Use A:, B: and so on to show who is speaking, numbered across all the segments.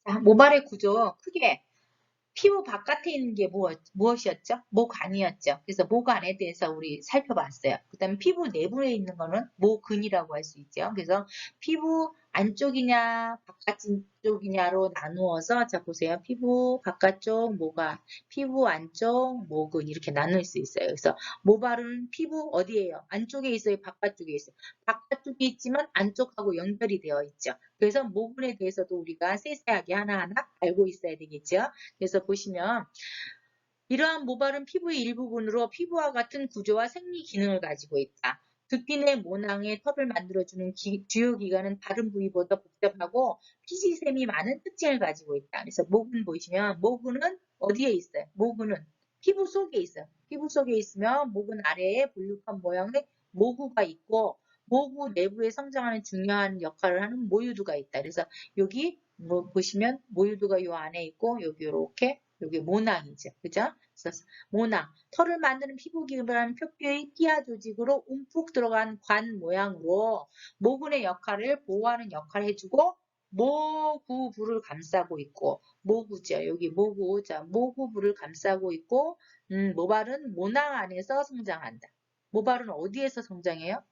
A: 자, 모발의 구조 크게 피부 바깥에 있는 게 무엇이었죠? 모관이었죠. 그래서 모관에 대해서 우리 살펴봤어요. 그 다음에 피부 내부에 있는 거는 모근이라고 할 수 있죠. 그래서 피부 안쪽이냐 바깥쪽이냐로 나누어서 자 보세요. 피부 바깥쪽 모관, 피부 안쪽 모근 이렇게 나눌 수 있어요. 그래서 모발은 피부 어디예요? 안쪽에 있어요? 바깥쪽에 있어요? 바깥쪽에 있지만 안쪽하고 연결이 되어 있죠. 그래서 모근에 대해서도 우리가 세세하게 하나하나 알고 있어야 되겠죠. 그래서 보시면 이러한 모발은 피부의 일부분으로 피부와 같은 구조와 생리 기능을 가지고 있다. 두피 내 모낭의 털을 만들어주는 주요 기관은 다른 부위보다 복잡하고 피지샘이 많은 특징을 가지고 있다. 그래서 모근 보시면 모근은 어디에 있어요? 모근은 피부 속에 있어요. 피부 속에 있으면 모근 아래에 볼륨한 모양의 모구가 있고 모구 내부에 성장하는 중요한 역할을 하는 모유두가 있다. 그래서 여기 보시면 모유두가 요 안에 있고 여기 이렇게 여기 모낭이죠. 그죠? 그래서 모낭, 털을 만드는 피부기관은 표피의 띠아 조직으로 움푹 들어간 관 모양으로 모근의 역할을 보호하는 역할을 해주고 모구부를 감싸고 있고 모구죠. 여기 모구, 자 모구부를 감싸고 있고 모발은 모낭 안에서 성장한다. 모발은 어디에서 성장해요?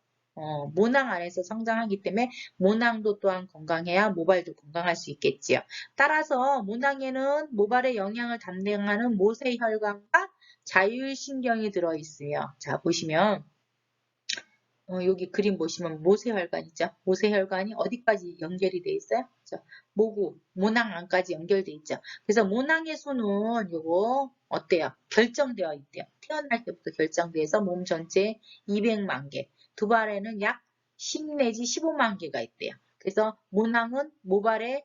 A: 모낭 안에서 성장하기 때문에 모낭도 또한 건강해야 모발도 건강할 수 있겠지요. 따라서 모낭에는 모발의 영양을 담당하는 모세혈관과 자율신경이 들어있으며 자 보시면 여기 그림 보시면 모세혈관이죠. 모세혈관이 어디까지 연결이 돼 있어요? 모구, 모낭 안까지 연결돼 있죠. 그래서 모낭의 수는 요거 어때요? 결정되어 있대요. 태어날 때부터 결정돼서 몸 전체에 200만 개, 두 발에는 약 10 내지 15만 개가 있대요. 그래서 모낭은 모발의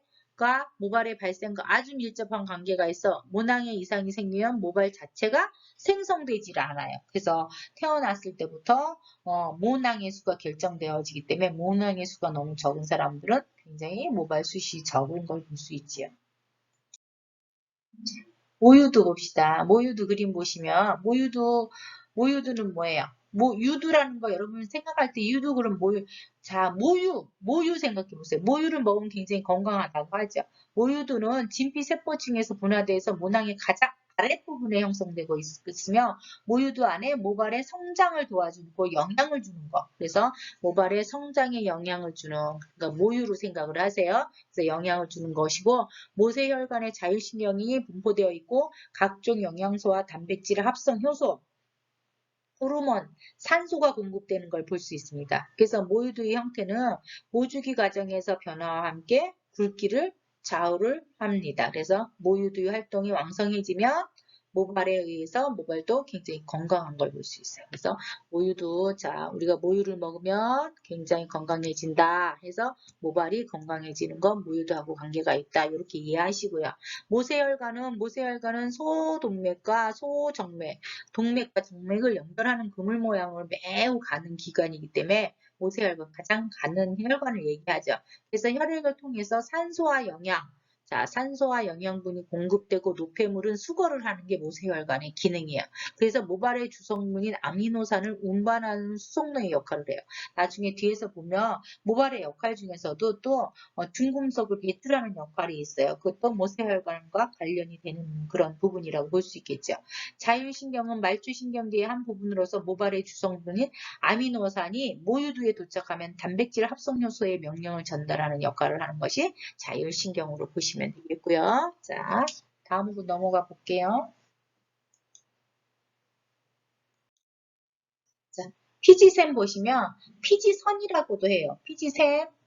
A: 발생과 아주 밀접한 관계가 있어 모낭에 이상이 생기면 모발 자체가 생성되질 않아요. 그래서 태어났을 때부터 모낭의 수가 결정되어지기 때문에 모낭의 수가 너무 적은 사람들은 굉장히 모발 숱이 적은 걸 볼 수 있지요. 모유두 봅시다. 모유두 그림 보시면 모유두는 뭐예요? 유두라는 거 여러분 생각할 때 유두 그럼 자 모유 생각해 보세요. 모유를 먹으면 굉장히 건강하다고 하죠. 모유두는 진피세포층에서 분화돼서 모낭의 가장 아랫부분에 형성되고 있으며 모유두 안에 모발의 성장을 도와주고 영양을 주는 거. 그래서 모발의 성장에 영향을 주는 그러니까 모유로 생각을 하세요. 그래서 영향을 주는 것이고 모세혈관에 자율신경이 분포되어 있고 각종 영양소와 단백질 합성 효소, 호르몬, 산소가 공급되는 걸 볼 수 있습니다. 그래서 모유두의 형태는 모주기 과정에서 변화와 함께 굵기를 좌우를 합니다. 그래서 모유두의 활동이 왕성해지면 모발에 의해서 모발도 굉장히 건강한 걸 볼 수 있어요. 그래서 모유도 자 우리가 모유를 먹으면 굉장히 건강해진다 해서 모발이 건강해지는 건 모유도하고 관계가 있다. 이렇게 이해하시고요. 모세혈관은 소동맥과 소정맥, 동맥과 정맥을 연결하는 그물 모양으로 매우 가는 기관이기 때문에 모세혈관 가장 가는 혈관을 얘기하죠. 그래서 혈액을 통해서 산소와 영양분이 공급되고 노폐물은 수거를 하는 게 모세혈관의 기능이에요. 그래서 모발의 주성분인 아미노산을 운반하는 수송로의 역할을 해요. 나중에 뒤에서 보면 모발의 역할 중에서도 또 중금속을 배출하는 역할이 있어요. 그것도 모세혈관과 관련이 되는 그런 부분이라고 볼 수 있겠죠. 자율신경은 말초신경계의 한 부분으로서 모발의 주성분인 아미노산이 모유두에 도착하면 단백질 합성효소의 명령을 전달하는 역할을 하는 것이 자율신경으로 보시면 되겠고요. 자, 다음으로 넘어가 볼게요. 자, 피지샘 보시면 피지선이라고도 해요.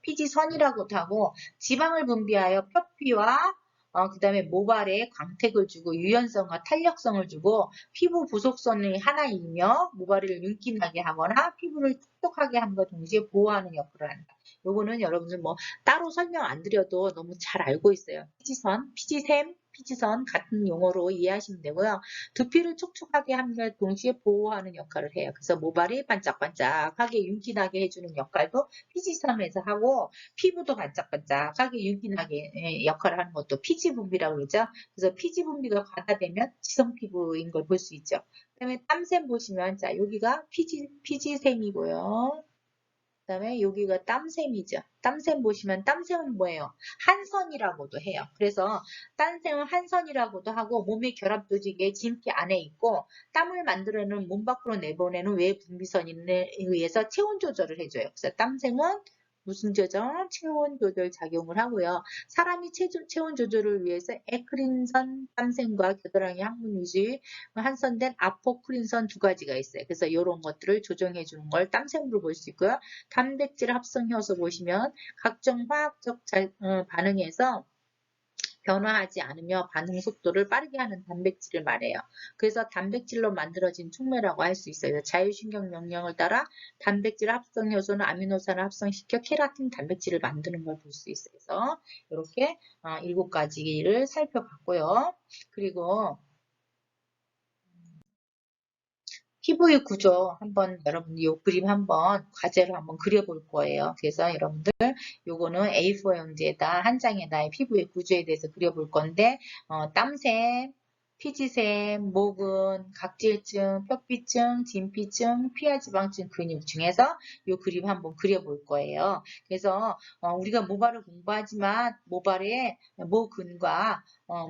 A: 피지선이라고도 하고 지방을 분비하여 표피와 그 다음에 모발에 광택을 주고 유연성과 탄력성을 주고 피부 부속선의 하나이며 모발을 윤기나게 하거나 피부를 촉촉하게 함과 동시에 보호하는 역할을 한다. 요거는 여러분들 뭐 따로 설명 안 드려도 너무 잘 알고 있어요. 피지선 같은 용어로 이해하시면 되고요. 두피를 촉촉하게 함과 동시에 보호하는 역할을 해요. 그래서 모발이 반짝반짝하게 윤기나게 해주는 역할도 피지선에서 하고 피부도 반짝반짝하게 윤기나게 역할을 하는 것도 피지분비라고 그러죠. 그래서 피지분비가 과다되면 지성피부인 걸 볼 수 있죠. 그 다음에 땀샘 보시면 자 여기가 피지샘이고요. 그다음에 여기가 땀샘이죠. 땀샘 보시면 땀샘은 뭐예요? 한선이라고도 해요. 그래서 땀샘은 한선이라고도 하고 몸의 결합 조직에 진피 안에 있고 땀을 만들어내는 몸 밖으로 내보내는 외분비선에 의해서 체온 조절을 해줘요. 그래서 땀샘은 무슨 조절? 체온 조절 작용을 하고요. 사람이 체온 조절을 위해서 에크린선 땀샘과 겨드랑이 항문 유지 한선된 아포크린선 두 가지가 있어요. 그래서 이런 것들을 조정해 주는 걸 땀샘으로 볼 수 있고요. 단백질 합성 효소 보시면 각종 화학적 반응에서 변화하지 않으며 반응 속도를 빠르게 하는 단백질을 말해요. 그래서 단백질로 만들어진 촉매라고 할 수 있어요. 자율신경 명령을 따라 단백질 합성 효소는 아미노산을 합성시켜 케라틴 단백질을 만드는 걸 볼 수 있어요. 그래서 이렇게 7가지를 살펴봤고요. 그리고 피부의 구조 한번 여러분 이 그림 한번 과제로 한번 그려볼 거예요. 그래서 여러분들 요거는 A4 용지에다 한 장에다 피부의 구조에 대해서 그려볼 건데 땀샘, 피지샘, 모근, 각질증, 뼈비증, 진피증, 피하지방증 근육 중에서 요 그림 한번 그려볼 거예요. 그래서 우리가 모발을 공부하지만 모발에 모근과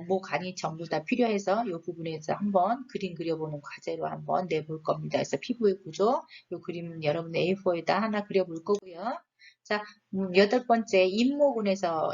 A: 모간이 전부 다 필요해서 이 부분에서 한번 그림 그려보는 과제로 한번 내볼 겁니다. 그래서 피부의 구조, 이 그림은 여러분 A4에다 하나 그려볼 거고요. 자, 8번째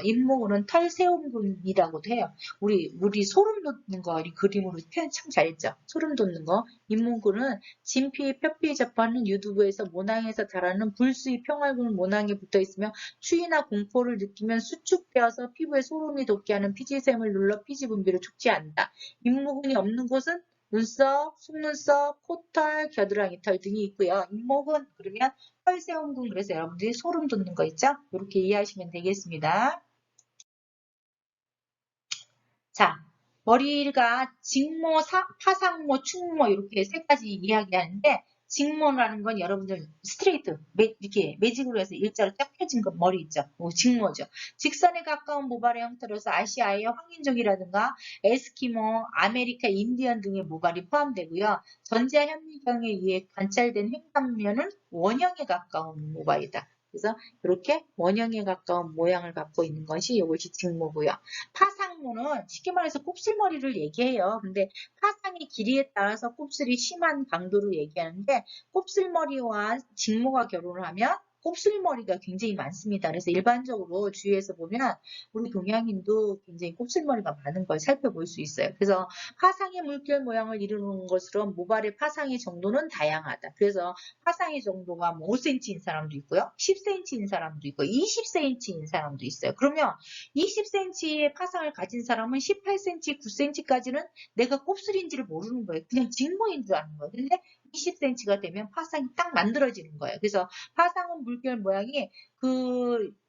A: 잇모근은 털세움근이라고도 해요. 우리 소름 돋는 거 이 그림으로 표현 참 잘했죠. 소름 돋는 거. 잇모근은 진피, 뼈피에 접하는 유두부에서 모낭에서 자라는 불수의 평활근 모낭에 붙어 있으며 추위나 공포를 느끼면 수축되어서 피부에 소름이 돋게 하는 피지샘을 눌러 피지 분비를 촉진한다. 잇모근이 없는 곳은 눈썹, 속눈썹, 코털, 겨드랑이 털 등이 있고요. 잇모근 그러면 털세움근 그래서 여러분들이 소름 돋는 거 있죠? 이렇게 이해하시면 되겠습니다. 자, 머리가 직모, 파상모, 충모 이렇게 세 가지 이야기하는데 직모라는 건 여러분들 스트레이트 이렇게 매직으로 해서 일자로 쫙 펴진 거 머리 있죠. 직모죠. 직선에 가까운 모발의 형태로서 아시아의 황인족이라든가 에스키모, 아메리카 인디언 등의 모발이 포함되고요. 전자 현미경에 의해 관찰된 횡단면은 원형에 가까운 모발이다. 그래서 이렇게 원형에 가까운 모양을 갖고 있는 것이 이것이 직모고요. 파상모는 쉽게 말해서 곱슬머리를 얘기해요. 근데 파상의 길이에 따라서 곱슬이 심한 강도를 얘기하는데 곱슬머리와 직모가 결혼을 하면 곱슬머리가 굉장히 많습니다. 그래서 일반적으로 주위에서 보면 우리 동양인도 굉장히 곱슬머리가 많은 걸 살펴볼 수 있어요. 그래서 파상의 물결 모양을 이루는 것으로 모발의 파상의 정도는 다양하다. 그래서 파상의 정도가 5cm인 사람도 있고요. 10cm인 사람도 있고 20cm인 사람도 있어요. 그러면 20cm의 파상을 가진 사람은 18cm, 9cm까지는 내가 곱슬인지를 모르는 거예요. 그냥 직모인 줄 아는 거예요. 근데 20cm가 되면 파상이 딱 만들어지는 거예요. 그래서 파상은 물결 모양이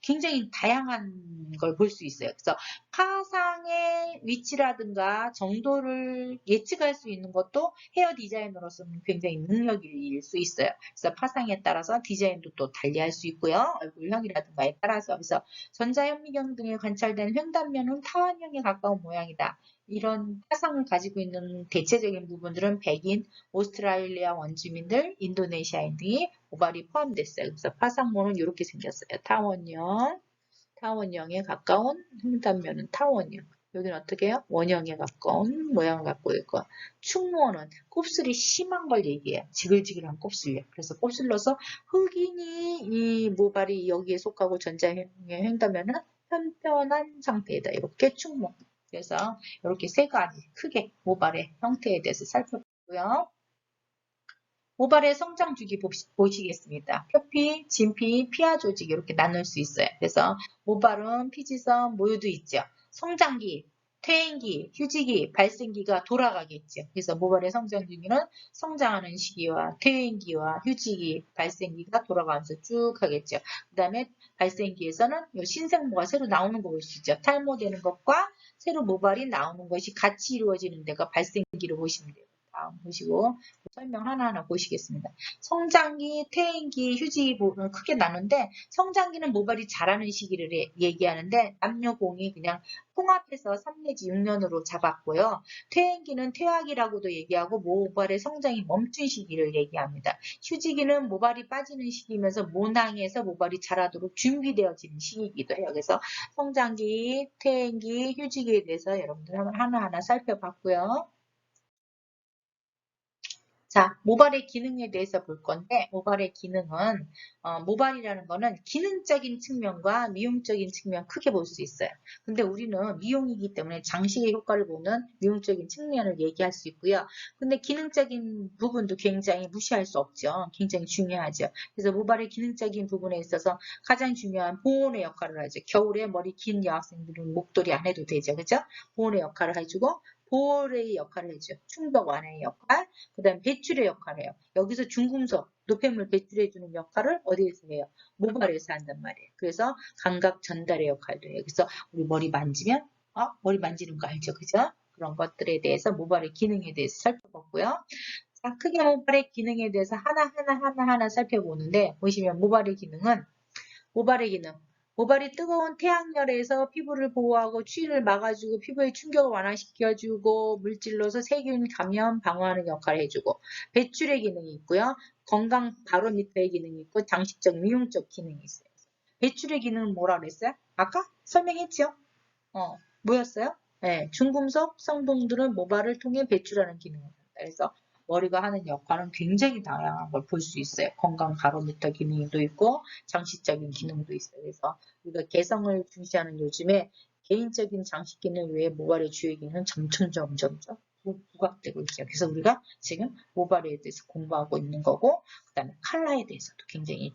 A: 굉장히 다양한 걸 볼 수 있어요. 그래서 파상의 위치라든가 정도를 예측할 수 있는 것도 헤어 디자이너로서는 굉장히 능력일 수 있어요. 그래서 파상에 따라서 디자인도 또 달리할 수 있고요. 얼굴형이라든가에 따라서. 그래서 전자현미경 등에 관찰된 횡단면은 타원형에 가까운 모양이다. 이런 파상을 가지고 있는 대체적인 부분들은 백인, 오스트레일리아 원주민들, 인도네시아인 등이 모발이 포함됐어요. 그래서 파상모는 이렇게 생겼어요. 타원형에 가까운 횡단면은 타원형. 여기는 어떻게 해요? 원형에 가까운 모양을 갖고 있고 충모는 곱슬이 심한 걸 얘기해요. 지글지글한 곱슬이요. 그래서 곱슬러서 흑인이 이 모발이 여기에 속하고 전자형의 횡단면은 편편한 상태이다. 이렇게 충모. 그래서 이렇게 세 가지 크게 모발의 형태에 대해서 살펴보고요. 모발의 성장 주기 보시겠습니다. 표피, 진피, 피하 조직 이렇게 나눌 수 있어요. 그래서 모발은 피지선, 모유도 있죠. 성장기, 퇴행기, 휴지기, 발생기가 돌아가겠죠. 그래서 모발의 성장 주기는 성장하는 시기와 퇴행기와 휴지기, 발생기가 돌아가면서 쭉 하겠죠. 그 다음에 발생기에서는 신생모가 새로 나오는 거 볼 수 있죠. 탈모되는 것과 새로 모발이 나오는 것이 같이 이루어지는 데가 발생기로 보시면 돼요. 다음 보시고 설명 하나하나 보시겠습니다. 성장기, 퇴행기, 휴지기 부분을 크게 나누는데 성장기는 모발이 자라는 시기를 얘기하는데 남녀공이 그냥 통합해서 3 내지 6년으로 잡았고요. 퇴행기는 퇴화기라고도 얘기하고 모발의 성장이 멈춘 시기를 얘기합니다. 휴지기는 모발이 빠지는 시기면서 모낭에서 모발이 자라도록 준비되어지는 시기이기도 해요. 그래서 성장기, 퇴행기, 휴지기에 대해서 여러분들 하나하나 살펴봤고요. 자, 모발의 기능에 대해서 볼 건데 모발의 기능은 모발이라는 거는 기능적인 측면과 미용적인 측면 크게 볼 수 있어요. 근데 우리는 미용이기 때문에 장식의 효과를 보는 미용적인 측면을 얘기할 수 있고요. 근데 기능적인 부분도 굉장히 무시할 수 없죠. 굉장히 중요하죠. 그래서 모발의 기능적인 부분에 있어서 가장 중요한 보온의 역할을 하죠. 겨울에 머리 긴 여학생들은 목도리 안 해도 되죠. 그죠? 보온의 역할을 해주고 보호의 역할을 해줘. 충격 완화의 역할, 그 다음에 배출의 역할을 해요. 여기서 중금속, 노폐물 배출해주는 역할을 어디에서 해요? 모발에서 한단 말이에요. 그래서 감각 전달의 역할도 해요. 그래서 우리 머리 만지면, 머리 만지는 거 알죠? 그죠? 그런 것들에 대해서 모발의 기능에 대해서 살펴봤고요. 자, 크게 모발의 기능에 대해서 하나하나 살펴보는데, 보시면 모발의 기능은 모발의 기능. 모발이 뜨거운 태양열에서 피부를 보호하고 추위를 막아주고 피부의 충격을 완화시켜주고 물질로서 세균 감염 방어하는 역할을 해주고 배출의 기능이 있고요. 건강 바로미터의 기능이 있고 장식적 미용적 기능이 있어요. 배출의 기능은 뭐라 그랬어요? 아까 설명했죠? 뭐였어요? 네, 중금속 성분들은 모발을 통해 배출하는 기능을 한다. 그래서 머리가 하는 역할은 굉장히 다양한 걸 볼 수 있어요. 건강 바로미터 기능도 있고 장식적인 기능도 있어요. 그래서 우리가 개성을 중시하는 요즘에 개인적인 장식 기능 외에 모발의 주요 기능은 점점 부각되고 있죠. 그래서 우리가 지금 모발에 대해서 공부하고 있는 거고 그 다음에 컬러에 대해서도 굉장히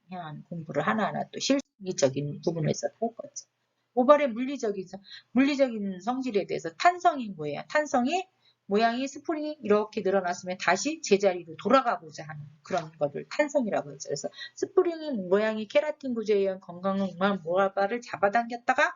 A: 다양한 공부를 하나하나 또 실기적인 부분에서 할 거죠. 모발의 물리적인 성질에 대해서 탄성이 뭐예요? 탄성이 모양이 스프링이 이렇게 늘어났으면 다시 제자리로 돌아가고자 하는 그런 것을 탄성이라고 했죠. 그래서 스프링이 모양이 케라틴 구조에 의한 건강한 모발을 잡아당겼다가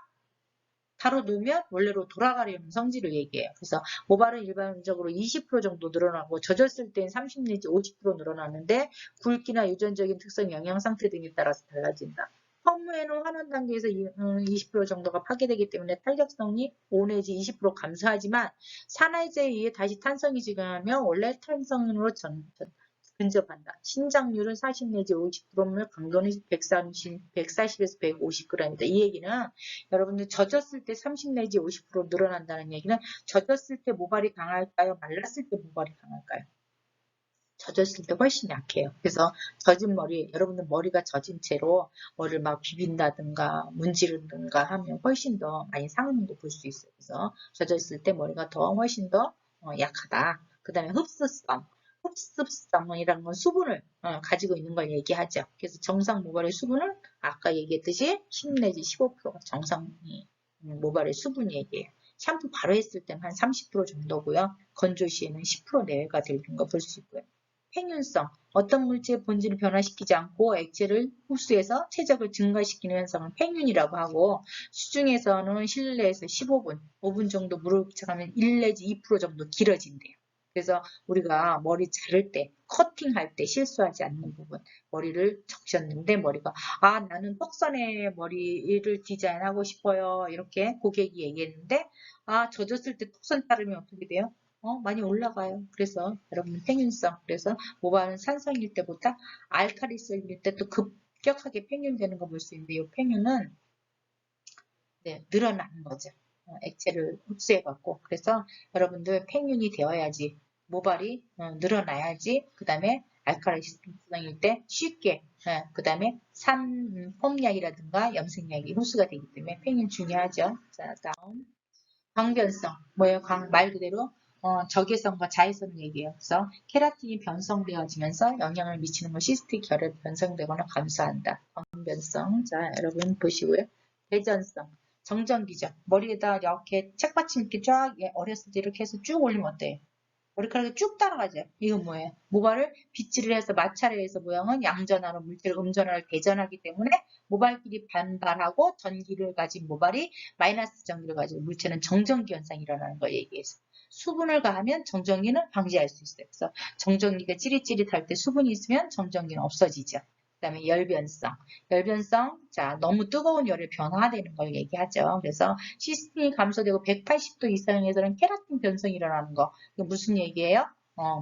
A: 바로 누우면 원래로 돌아가려는 성질을 얘기해요. 그래서 모발은 일반적으로 20% 정도 늘어나고 젖었을 땐 30 내지 50% 늘어나는데 굵기나 유전적인 특성, 영양 상태 등에 따라서 달라진다. 현무에는 환원 단계에서 20% 정도가 파괴되기 때문에 탄력성이 5 내지 20% 감소하지만 산화제에 의해 다시 탄성이 증가하면 원래 탄성으로 근접한다. 신장률은 40 내지 50g이며 강도는 140에서 150g이다. 이 얘기는 여러분들 젖었을 때 30 내지 50% 늘어난다는 얘기는 젖었을 때 모발이 강할까요? 말랐을 때 모발이 강할까요? 젖었을 때 훨씬 약해요. 그래서 젖은 머리, 여러분들 머리가 젖은 채로 머리를 막 비빈다든가 문지른다든가 하면 훨씬 더 많이 상하는 거 볼 수 있어요. 그래서 젖었을 때 머리가 훨씬 더 약하다. 그 다음에 흡습성이라는 건 수분을 가지고 있는 걸 얘기하죠. 그래서 정상 모발의 수분은 아까 얘기했듯이 10 내지 15%가 정상 모발의 수분 얘기예요. 샴푸 바로 했을 때는 한 30% 정도고요. 건조 시에는 10% 내외가 되는 거 볼 수 있고요. 팽윤성, 어떤 물질의 본질을 변화시키지 않고 액체를 흡수해서 최적을 증가시키는 현상을 팽윤이라고 하고 수중에서는 실내에서 15분, 5분 정도 물을 부착하면 1 내지 2% 정도 길어진대요. 그래서 우리가 머리 자를 때, 커팅할 때 실수하지 않는 부분, 머리를 적셨는데 머리가 나는 턱선의 머리를 디자인하고 싶어요. 이렇게 고객이 얘기했는데 젖었을 때 턱선 자르면 어떻게 돼요? 많이 올라가요. 그래서 여러분 팽윤성, 그래서 모발은 산성일 때보다 알칼리성일 때 또 급격하게 팽윤되는 거 볼 수 있는데 이 팽윤은 늘어나는 거죠. 액체를 흡수해갖고 그래서 여러분들 팽윤이 되어야지 모발이 늘어나야지 그 다음에 알칼리성일 때 쉽게 그 다음에 폼약이라든가 염색약이 흡수가 되기 때문에 팽윤 중요하죠. 자, 다음 광변성 뭐예요? 말 그대로 적외선과 자외선을 얘기해요. 그래서 케라틴이 변성되어지면서 영향을 미치는 건 시스틱 결혈 변성되거나 감소한다. 광변성. 자, 여러분 보시고요. 대전성. 정전기죠. 머리에다 이렇게 책받침 이렇게 쫙 어렸을 때 이렇게 해서 쭉 올리면 어때요? 머리카락이 쭉 따라가죠. 이건 뭐예요? 모발을 빗질을 해서 마찰을 해서 모양은 양전하로 물질 음전하를 대전하기 때문에 모발끼리 반발하고 전기를 가진 모발이 마이너스 전기를 가지고 물체는 정전기 현상이 일어나는 걸 얘기해서 수분을 가하면 정전기는 방지할 수 있어요. 그래서 정전기가 찌릿찌릿할 때 수분이 있으면 정전기는 없어지죠. 그다음에 열변성. 열변성, 자, 너무 뜨거운 열에 변화되는 걸 얘기하죠. 그래서 시스템이 감소되고 180도 이상에서는 케라틴 변성이 일어나는 거. 이게 무슨 얘기예요?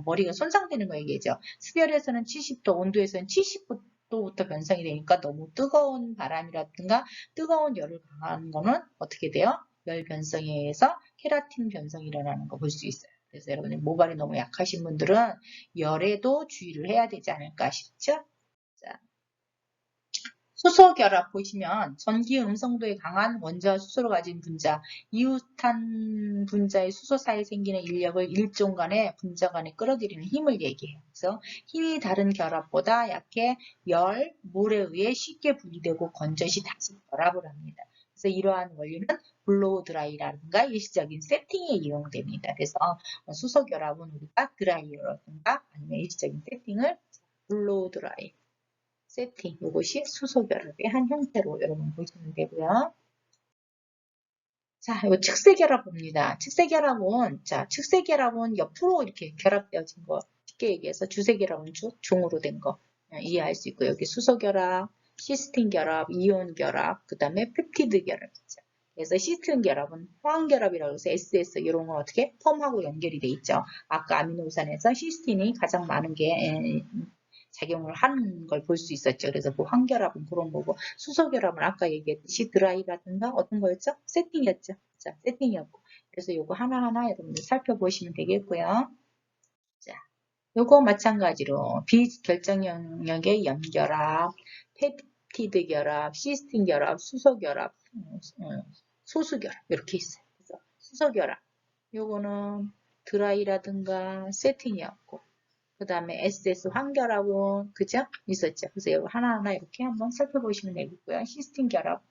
A: 머리가 손상되는 거 얘기죠. 수열에서는 70도, 온도에서는 70도부터 변성이 되니까 너무 뜨거운 바람이라든가 뜨거운 열을 강한 거는 어떻게 돼요? 열 변성에 의해서 케라틴 변성이 일어나는 거 볼 수 있어요. 그래서 여러분들 모발이 너무 약하신 분들은 열에도 주의를 해야 되지 않을까 싶죠? 자, 수소결합 보시면 전기 음성도에 강한 원자와 수소를 가진 분자, 이웃한 분자의 수소 사이에 생기는 인력을 일종 간의 분자 간에 끌어들이는 힘을 얘기해요. 그래서 힘이 다른 결합보다 약해 열, 물에 의해 쉽게 분리되고 건조시 다시 결합을 합니다. 그래서 이러한 원리는 블로우 드라이라든가 일시적인 세팅에 이용됩니다. 그래서 수소 결합은 우리가 드라이어라든가 아니면 일시적인 세팅을 블로우 드라이 세팅, 이것이 수소결합의 한 형태로 여러분 보시면 되고요. 자, 이 측세결합 봅니다. 측세결합은, 자, 측세결합은 옆으로 이렇게 결합되어진 거, 쉽게 얘기해서 주세결합은 중으로 된 거 이해할 수 있고, 여기 수소결합, 시스틴 결합, 이온 결합, 그 다음에 펩티드 결합이죠. 그래서 시스틴 결합은 화학결합이라고 해서 SS 이런 건 어떻게 펌하고 연결이 돼 있죠. 아까 아미노산에서 시스틴이 가장 많은 게 작용을 하는 걸 볼 수 있었죠. 그래서 뭐 환결합은 그런 거고 수소결합은 아까 얘기했듯이 드라이라든가 어떤 거였죠? 세팅이었죠. 자, 세팅이었고 그래서 요거 하나하나 여러분들 살펴보시면 되겠고요. 자, 요거 마찬가지로 비결정 영역의 염결합, 펩티드 결합, 시스틴 결합, 수소 결합, 소수 결합 이렇게 있어요. 그래서 수소 결합 요거는 드라이라든가 세팅이었고 그 다음에 SS 환결합은 그죠? 있었죠. 그래서 이거 하나하나 이렇게 한번 살펴보시면 되겠고요. 시스틴 결합.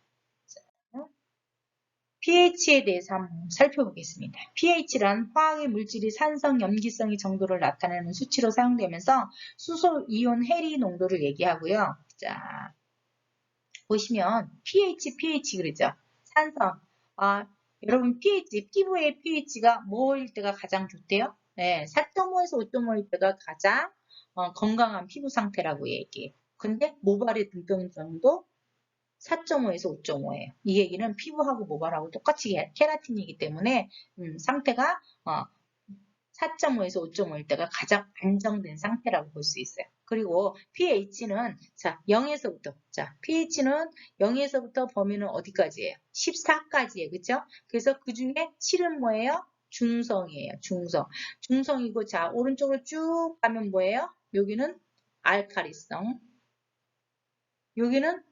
A: pH에 대해서 한번 살펴보겠습니다. pH란 화학의 물질이 산성, 염기성의 정도를 나타내는 수치로 사용되면서 수소, 이온, 해리 농도를 얘기하고요. 자, 보시면 pH 그러죠. 산성. 여러분 pH, 피부의 pH가 뭐일 때가 가장 좋대요? 네, 4.5에서 5.5일 때가 가장 건강한 피부 상태라고 얘기해요. 근데 모발의 등병점도 4.5에서 5.5예요. 이 얘기는 피부하고 모발하고 똑같이 케라틴이기 때문에 상태가 4.5에서 5.5일 때가 가장 안정된 상태라고 볼 수 있어요. 그리고 pH는 자 0에서부터 자 pH는 0에서부터 범위는 어디까지예요? 14까지예요. 그렇죠? 그래서 그 중에 7은 뭐예요? 중성이에요. 중성이고 자 오른쪽으로 쭉 가면 뭐예요? 여기는 알카리성 여기는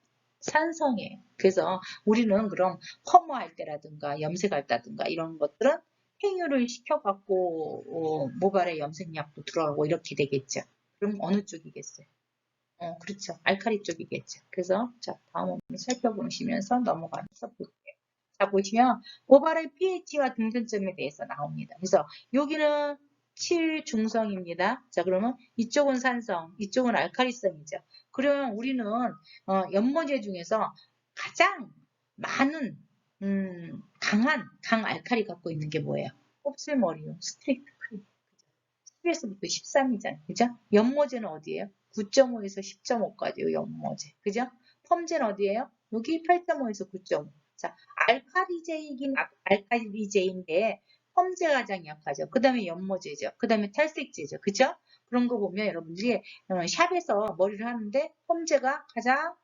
A: 산성이에요. 그래서 우리는 그럼 펌어할 때라든가 염색할 때라든가 이런 것들은 행유를 시켜갖고 모발에 염색약도 들어가고 이렇게 되겠죠. 그럼 어느 쪽이겠어요? 그렇죠. 알칼리 쪽이겠죠. 그래서 자 다음 부분 살펴보시면서 넘어가면서 볼게요. 자 보시면 모발의 pH와 등전점에 대해서 나옵니다. 그래서 여기는 7중성입니다. 자 그러면 이쪽은 산성, 이쪽은 알칼리성이죠. 그러면 우리는 연모제 중에서 가장 많은 강 알칼리 갖고 있는 게 뭐예요? 곱슬머리용 스트레이트 크림. 10에서부터 13이잖아요. 그죠? 연모제는 어디예요? 9.5에서 10.5까지요. 연모제. 그죠? 펌제는 어디예요? 여기 8.5에서 9.5. 자, 알칼리제이긴 알칼리제인데 펌제 가장 약하죠. 그 다음에 연모제죠. 그 다음에 탈색제죠. 그죠? 그런 거 보면 여러분들이 샵에서 머리를 하는데 펌제가 가장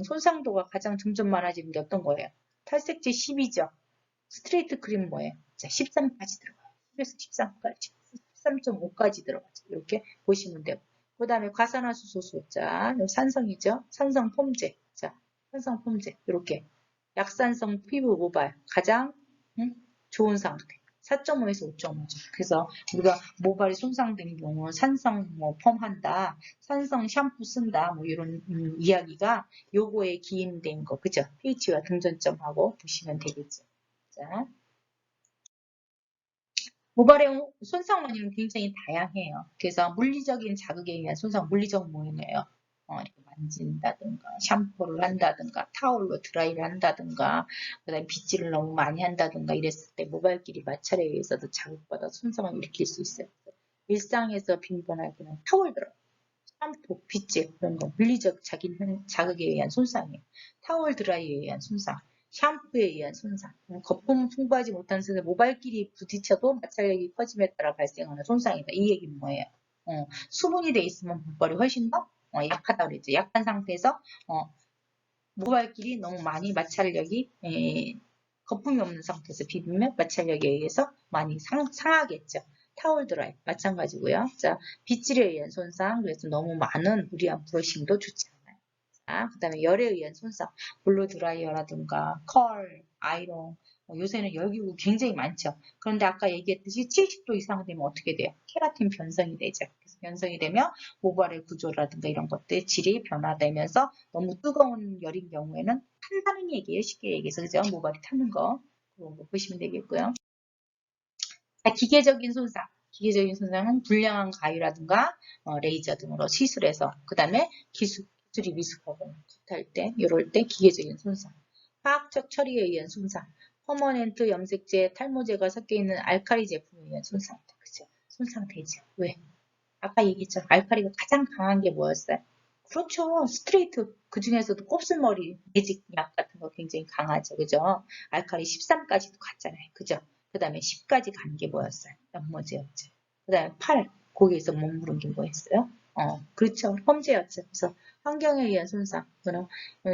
A: 손상도가 가장 점점 많아지는 게 어떤 거예요? 탈색제 10이죠. 스트레이트 크림 뭐예요? 자, 13까지 들어가요. 10에서 13까지. 13.5까지 들어가죠. 이렇게 보시면 되고. 그 다음에 과산화수소 자, 산성이죠. 산성 폼제. 자, 산성 폼제. 이렇게. 약산성 피부 모발. 가장 좋은 상태. 4.5에서 5.5죠. 그래서 우리가 모발이 손상된 경우 산성 뭐 펌한다, 산성 샴푸 쓴다, 뭐 이런 이야기가 요거에 기인된 거, 그죠? pH와 등전점하고 보시면 되겠죠. 자, 모발의 손상 원인은 굉장히 다양해요. 그래서 물리적인 자극에 의한 손상, 물리적 모임이에요. 이렇게 만진다든가, 샴푸를 한다든가, 타올로 드라이를 한다든가, 그다음에 빗질을 너무 많이 한다든가 이랬을 때 모발끼리 마찰에 의해서도 자극받아 손상을 일으킬 수 있어요. 일상에서 빈번하게 그냥 타올 들어. 샴푸, 빗질 그런 거 물리적 자극에 의한 손상이에요. 타월 드라이에 의한 손상, 샴푸에 의한 손상, 거품 풍부하지 못한 상태 모발끼리 부딪혀도 마찰력이 커짐에 따라 발생하는 손상이다. 이 얘기는 뭐예요? 수분이 돼 있으면 모발이 훨씬 더 약하다고 그랬죠. 약한 상태에서 모발끼리 너무 많이 마찰력이 거품이 없는 상태에서 비비면 마찰력에 의해서 많이 상하겠죠. 타월 드라이 마찬가지고요. 자, 빗질에 의한 손상, 그래서 너무 많은 무리한 브러싱도 좋지 않아요. 자, 그 다음에 열에 의한 손상, 블로 드라이어라든가 컬, 아이론, 요새는 열기구 굉장히 많죠. 그런데 아까 얘기했듯이 70도 이상 되면 어떻게 돼요? 케라틴 변성이 되죠. 그래서 변성이 되면 모발의 구조라든가 이런 것들 질이 변화되면서 너무 뜨거운 열인 경우에는 탄다는 얘기예요. 쉽게 얘기해서 그죠? 모발이 타는 거 그런 거 보시면 되겠고요. 자, 기계적인 손상. 기계적인 손상은 불량한 가위라든가 레이저 등으로 시술해서 그 다음에 기술이 미숙하거나 할 때, 이럴 때 기계적인 손상. 화학적 처리에 의한 손상. 퍼머넨트 염색제, 탈모제가 섞여 있는 알카리 제품에 의한 손상. 그죠? 손상되죠. 왜? 아까 얘기했죠. 알카리가 가장 강한 게 뭐였어요? 그렇죠. 스트레이트. 그 중에서도 곱슬머리, 매직약 같은 거 굉장히 강하죠. 그죠? 알카리 13까지도 갔잖아요. 그죠? 그 다음에 10까지 간 게 뭐였어요? 연모제였죠. 그 다음에 8, 거기에서 머무른 게 뭐였어요? 그렇죠. 험제였죠. 그래서 환경에 의한 손상, 그런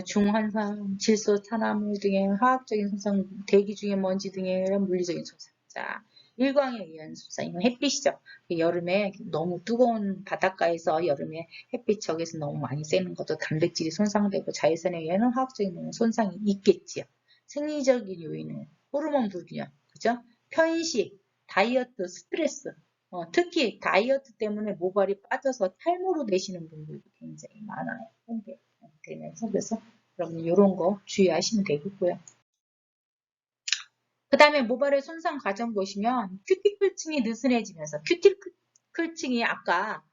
A: 중환상, 질소, 탄화물 등의 화학적인 손상, 대기 중의 먼지 등의 물리적인 손상. 자, 일광에 의한 손상, 이건 햇빛이죠. 여름에 너무 뜨거운 바닷가에서 여름에 햇빛 적에서 너무 많이 쐬는 것도 단백질이 손상되고 자외선에 의한 화학적인 손상이 있겠지요. 생리적인 요인은 호르몬 불균형, 그죠? 편식, 다이어트, 스트레스, 특히 다이어트 때문에 모발이 빠져서 탈모로 되시는 분들도 굉장히 많아요. 되면서 그래서 여러분 이런 거 주의하시면 되겠고요. 그 다음에 모발의 손상 과정 보시면 큐티클층이 느슨해지면서 큐티클층이 아까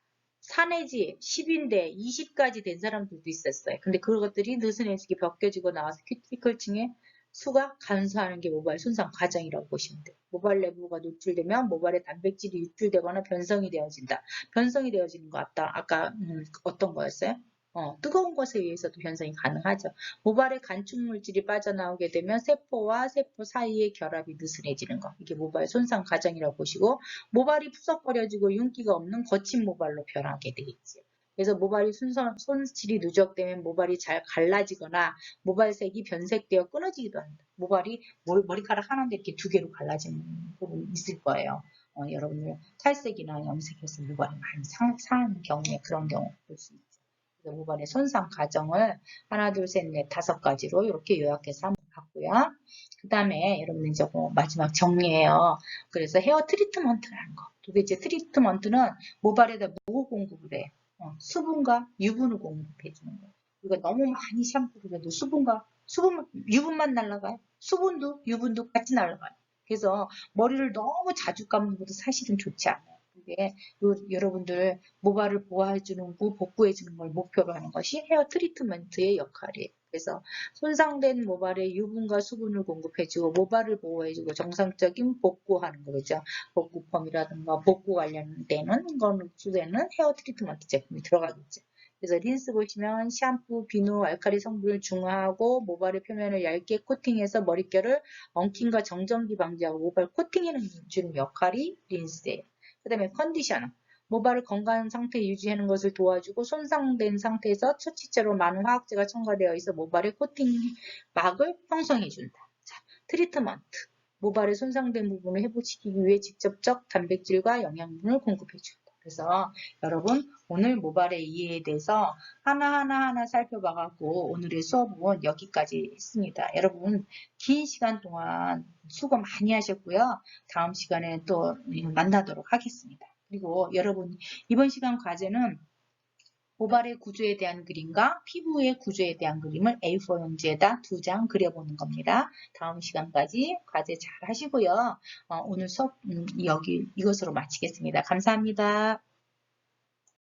A: 4 내지 10인데 20까지 된 사람들도 있었어요. 근데 그것들이 느슨해지게 벗겨지고 나와서 큐티클층의 수가 감소하는 게 모발 손상 과정이라고 보시면 돼요. 모발 내부가 노출되면 모발의 단백질이 유출되거나 변성이 되어진다. 변성이 되어지는 거 아까 어떤 거였어요? 뜨거운 것에 의해서도 변성이 가능하죠. 모발에 간축 물질이 빠져나오게 되면 세포와 세포 사이의 결합이 느슨해지는 거. 이게 모발 손상 과정이라고 보시고 모발이 푸석거려지고 윤기가 없는 거친 모발로 변하게 되겠지요. 그래서 모발이 손질이 누적되면 모발이 잘 갈라지거나 모발색이 변색되어 끊어지기도 합니다. 모발이 머리카락 하나인데 이렇게 두 개로 갈라지는 부분이 있을 거예요. 여러분들 탈색이나 염색해서 모발이 많이 상하는 경우에 그런 경우 볼 수 있죠. 모발의 손상 과정을 하나, 둘, 셋, 넷, 5가지로 이렇게 요약해서 한번 봤고요. 그 다음에 여러분 이제 마지막 정리해요. 그래서 헤어 트리트먼트라는 거. 도대체 트리트먼트는 모발에다 뭐 공급을 해요? 수분과 유분을 공급해 주는 거예요. 우리가 너무 많이 샴푸를 해도 유분만 날아가요. 수분도 유분도 같이 날아가요. 그래서 머리를 너무 자주 감는 것도 사실은 좋지 않아요. 그게 여러분들 모발을 보호해주는 복구해주는 걸 목표로 하는 것이 헤어 트리트먼트의 역할이에요. 그래서 손상된 모발에 유분과 수분을 공급해주고 모발을 보호해주고 정상적인 복구하는 거죠. 복구펌이라든가 복구 관련되는 거는 주되는 헤어 트리트먼트 제품이 들어가겠죠. 그래서 린스 보시면 샴푸, 비누, 알칼리 성분을 중화하고 모발의 표면을 얇게 코팅해서 머릿결을 엉킴과 정전기 방지하고 모발 코팅해주는 역할이 린스예요. 그 다음에 컨디셔너. 모발을 건강한 상태에 유지하는 것을 도와주고 손상된 상태에서 처치제로 많은 화학제가 첨가되어 있어 모발의 코팅막을 형성해준다. 자, 트리트먼트. 모발의 손상된 부분을 회복시키기 위해 직접적 단백질과 영양분을 공급해준다. 그래서 여러분 오늘 모발의 이해에 대해서 하나하나 살펴봐갖고 오늘의 수업은 여기까지 했습니다. 여러분 긴 시간 동안 수고 많이 하셨고요. 다음 시간에 또 만나도록 하겠습니다. 그리고 여러분 이번 시간 과제는 모발의 구조에 대한 그림과 피부의 구조에 대한 그림을 A4 용지에다 2장 그려보는 겁니다. 다음 시간까지 과제 잘 하시고요. 오늘 수업 이것으로 마치겠습니다. 감사합니다.